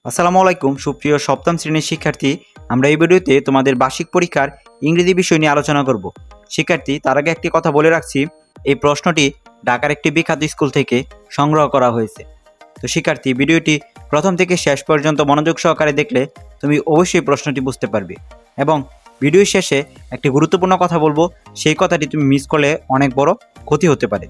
আসসালামু আলাইকুম সুপ্রিয় সপ্তম শ্রেণীর শিক্ষার্থী। আমরা এই ভিডিওতে তোমাদের বার্ষিক পরীক্ষার ইংরেজি বিষয় নিয়ে আলোচনা করব। শিক্ষার্থী, তার আগে একটি কথা বলে রাখছি, এই প্রশ্নটি ঢাকার একটি বিখ্যাত স্কুল থেকে সংগ্রহ করা হয়েছে। তো শিক্ষার্থী, ভিডিওটি প্রথম থেকে শেষ পর্যন্ত মনোযোগ সহকারে দেখলে তুমি অবশ্যই প্রশ্নটি বুঝতে পারবে এবং ভিডিও শেষে একটি গুরুত্বপূর্ণ কথা বলবো, সেই কথাটি তুমি মিস করলে অনেক বড় ক্ষতি হতে পারে।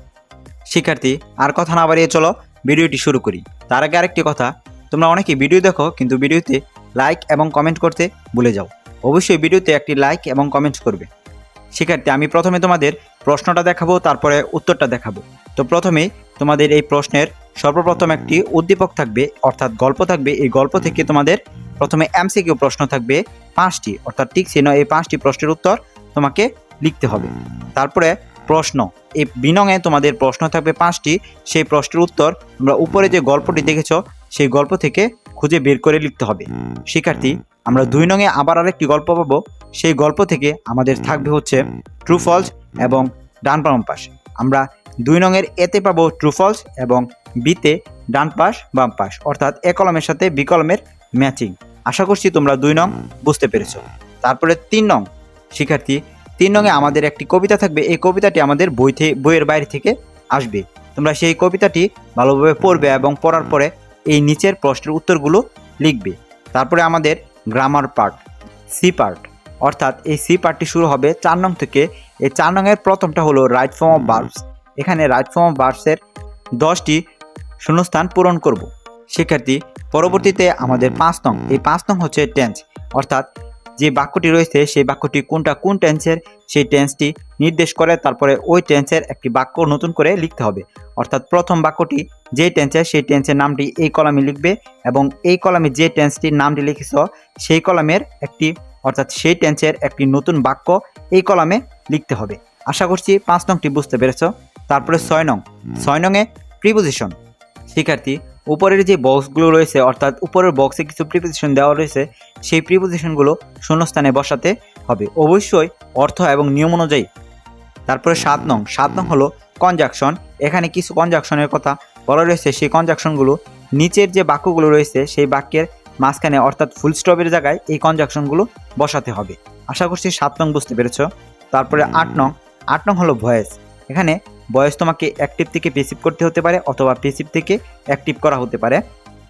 শিক্ষার্থী, আর কথা না বাড়িয়ে চলো ভিডিওটি শুরু করি। তার আগে আরেকটি কথা, তোমরা অনেকেই ভিডিও দেখো কিন্তু ভিডিওতে লাইক এবং কমেন্ট করতে ভুলে যাও। অবশ্যই ভিডিওতে একটি লাইক এবং কমেন্ট করবে। শিক্ষার্থী, আমি প্রথমে তোমাদের প্রশ্নটা দেখাবো, তারপরে উত্তরটা দেখাবো। তো প্রথমেই তোমাদের এই প্রশ্নের সর্বপ্রথম একটি উদ্দীপক থাকবে, অর্থাৎ গল্প থাকবে। এই গল্প থেকে তোমাদের প্রথমে এমসিকিউ প্রশ্ন থাকবে 5টি, অর্থাৎ ঠিক চিহ্ন। এই 5টি প্রশ্নের উত্তর তোমাকে লিখতে হবে। তারপরে প্রশ্ন, এই বিনঙে তোমাদের প্রশ্ন থাকবে 5টি। সেই প্রশ্নের উত্তর তোমরা উপরে যে গল্পটি দেখেছ সেই গল্প থেকে খুঁজে বের করে লিখতে হবে। শিক্ষার্থী, আমরা 2 নঙে আবার আরেকটি গল্প পাবো। সেই গল্প থেকে আমাদের থাকবে হচ্ছে ট্রু ফলস এবং ডান বাম পাশ। আমরা 2 নঙের এতে পাবো ট্রু ফলস এবং বিতে ডান পাশ বাম পাশ, অর্থাৎ এ কলমের সাথে বি কলমের ম্যাচিং। আশা করছি তোমরা 2 নং বুঝতে পেরেছো। তারপরে 3 নং। শিক্ষার্থী, 3 নঙে আমাদের একটি কবিতা থাকবে। এই কবিতাটি আমাদের বইয়ের বাইরে থেকে আসবে। তোমরা সেই কবিতাটি ভালোভাবে পড়বে এবং পড়ার পরে এই নিচের প্রশ্নের উত্তরগুলো লিখবে। তারপরে আমাদের গ্রামার পার্ট, সি পার্ট, অর্থাৎ এই সি পার্টটি শুরু হবে 4 নং থেকে। এই 4 নংয়ের প্রথমটা হলো রাইট ফর্ম অফ ভার্বস। এখানে রাইট ফর্ম অফ ভার্বসের 10টি শূন্যস্থান পূরণ করব। শিক্ষার্থী, পরবর্তীতে আমাদের 5 নং। এই 5 নং হচ্ছে টেন্স, অর্থাৎ যে বাক্যটি রয়েছে সেই বাক্যটি কোন টেন্সের সেই টেন্সটি নির্দেশ করে। তারপরে ওই টেন্সের একটি বাক্য নতুন করে লিখতে হবে, অর্থাৎ প্রথম বাক্যটি যে টেন্সের সেই টেন্সের নামটি এই কলামে লিখবে এবং এই কলামে যে টেন্সটির নামটি লিখেছ সেই কলামের একটি, অর্থাৎ সেই টেন্সের একটি নতুন বাক্য এই কলামে লিখতে হবে। আশা করছি 5 নংটি বুঝতে পেরেছ। তারপরে 6 নং। 6 নংয়ে প্রিপোজিশন। শিক্ষার্থী, উপরের যে বক্সগুলো রয়েছে, অর্থাৎ উপরের বক্সে কিছু প্রিপোজিশন দেওয়া রয়েছে, সেই প্রিপোজিশনগুলো শূন্যস্থানে বসাতে হবে, অবশ্যই অর্থ এবং নিয়ম অনুযায়ী। তারপরে 7 নং। 7 নং হলো কনজাকশন। এখানে কিছু কনজাকশনের কথা বলা রয়েছে। সেই কনজাকশনগুলো নিচের যে বাক্যগুলো রয়েছে সেই বাক্যের মাঝখানে, অর্থাৎ ফুল স্টপের জায়গায় এই কনজাকশনগুলো বসাতে হবে। আশা করছি 7 নং বুঝতে পেরেছ। তারপরে 8 নং। 8 নং হলো ভয়েস। এখানে ভয়েস তোমাকে অ্যাক্টিভ থেকে পেসিভ করতে হতে পারে অথবা পেসিভ থেকে অ্যাক্টিভ করা হতে পারে।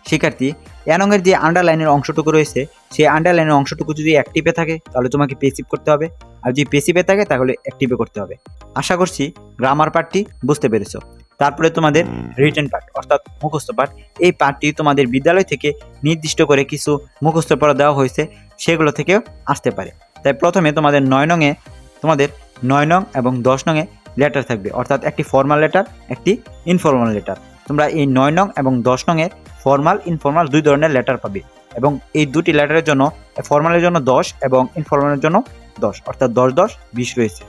শিক্ষার্থী, এনংয়ের যে আন্ডারলাইনের অংশটুকু রয়েছে সেই আন্ডারলাইনের অংশটুকু যদি অ্যাক্টিভে থাকে তাহলে তোমাকে পেসিভ করতে হবে, আর যদি পেসিভে থাকে তাহলে অ্যাক্টিভে করতে হবে। আশা করছি গ্রামার পার্টটি বুঝতে পেরেছো। তারপরে তোমাদের রিটেন পার্ট, অর্থাৎ মুখস্থ পার্ট। এই পার্টটি তোমাদের বিদ্যালয় থেকে নির্দিষ্ট করে কিছু মুখস্থ পড়া দেওয়া হয়েছে, সেগুলো থেকেও আসতে পারে। তাই প্রথমে তোমাদের 9 নং এবং 10 নংয়ে লেটার থাকবে, অর্থাৎ একটি ফর্মাল লেটার, একটি ইনফর্মাল লেটার। তোমরা এই 9 নং এবং 10 নংয়ের ফর্মাল ইনফর্মাল 2 ধরনের লেটার পাবে এবং এই 2টি লেটারের জন্য, ফর্মালের জন্য 10 এবং ইনফর্মালের জন্য 10, অর্থাৎ 10 10 20 রয়েছে।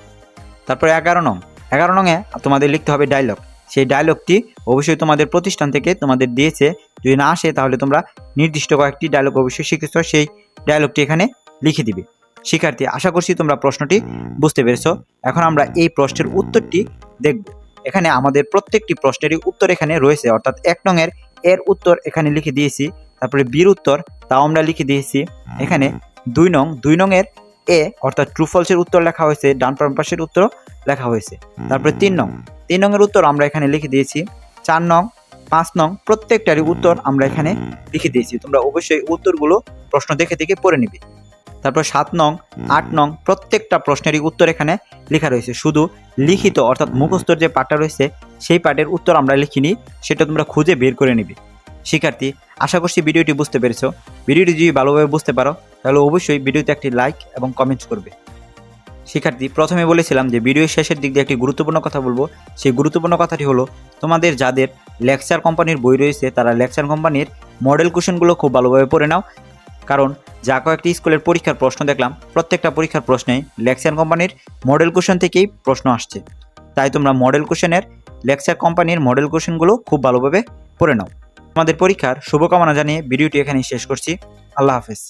তারপরে 11 নং। 11 নংয়ে তোমাদের লিখতে হবে ডায়লগ। সেই ডায়লগটি অবশ্যই তোমাদের প্রতিষ্ঠান থেকে তোমাদের দিয়েছে, যদি না আসে তাহলে তোমরা নির্দিষ্ট কয়েকটি ডায়লগ অবশ্যই শিখেছ, সেই ডায়লগটি এখানে লিখে দিবে। শিক্ষার্থী, আশা করছি তোমরা প্রশ্নটি বুঝতে পেরেছো। এখন আমরা এই প্রশ্নের উত্তরটি দেখব। এখানে আমাদের প্রত্যেকটি প্রশ্নেরই উত্তর এখানে রয়েছে, অর্থাৎ 1 নংয়ের এর উত্তর এখানে লিখে দিয়েছি, তারপরে বির উত্তর তাও আমরা লিখে দিয়েছি। এখানে 2 নংয়ের এ, অর্থাৎ ট্রু ফলসের উত্তর লেখা হয়েছে, ডান বাম পাশের উত্তর লেখা হয়েছে। তারপরে 3 নংয়ের উত্তর আমরা এখানে লিখে দিয়েছি। 4 নং, 5 নং প্রত্যেকটারই উত্তর আমরা এখানে লিখে দিয়েছি। তোমরা অবশ্যই উত্তরগুলো প্রশ্ন দেখে দেখে পড়ে নিবে। তারপর 7 নং, 8 নং প্রত্যেকটা প্রশ্নেরই উত্তর এখানে লেখা রয়েছে। শুধু লিখিত, অর্থাৎ মুখস্থর যে পাঠটা রয়েছে সেই পাঠের উত্তর আমরা লিখিনি, সেটা তোমরা খুঁজে বের করে নিবে। শিক্ষার্থী, আশা করছি ভিডিওটি বুঝতে পেরেছো। ভিডিওটি যদি ভালোভাবে বুঝতে পারো তাহলে অবশ্যই ভিডিওতে একটি লাইক এবং কমেন্টস করবে। শিক্ষার্থী, প্রথমে বলেছিলাম যে ভিডিওর শেষের দিক দিয়ে একটি গুরুত্বপূর্ণ কথা বলবো। সেই গুরুত্বপূর্ণ কথাটি হলো, তোমাদের যাদের লেকচার কোম্পানির বই রয়েছে তারা লেকচার কোম্পানির মডেল কোশ্চেনগুলো খুব ভালোভাবে পড়ে নাও, কারণ যা কয়েকটি স্কুলের পরীক্ষার প্রশ্ন দেখলাম প্রত্যেকটা পরীক্ষার প্রশ্নেই লেকচার কোম্পানির মডেল কোশ্চেন থেকেই প্রশ্ন আসছে। তাই তোমরা লেকচার কোম্পানির মডেল কোশ্চেনগুলো খুব ভালোভাবে পড়ে নাও। তোমাদের পরীক্ষার শুভকামনা জানিয়ে ভিডিওটি এখানেই শেষ করছি। আল্লাহ হাফেজ।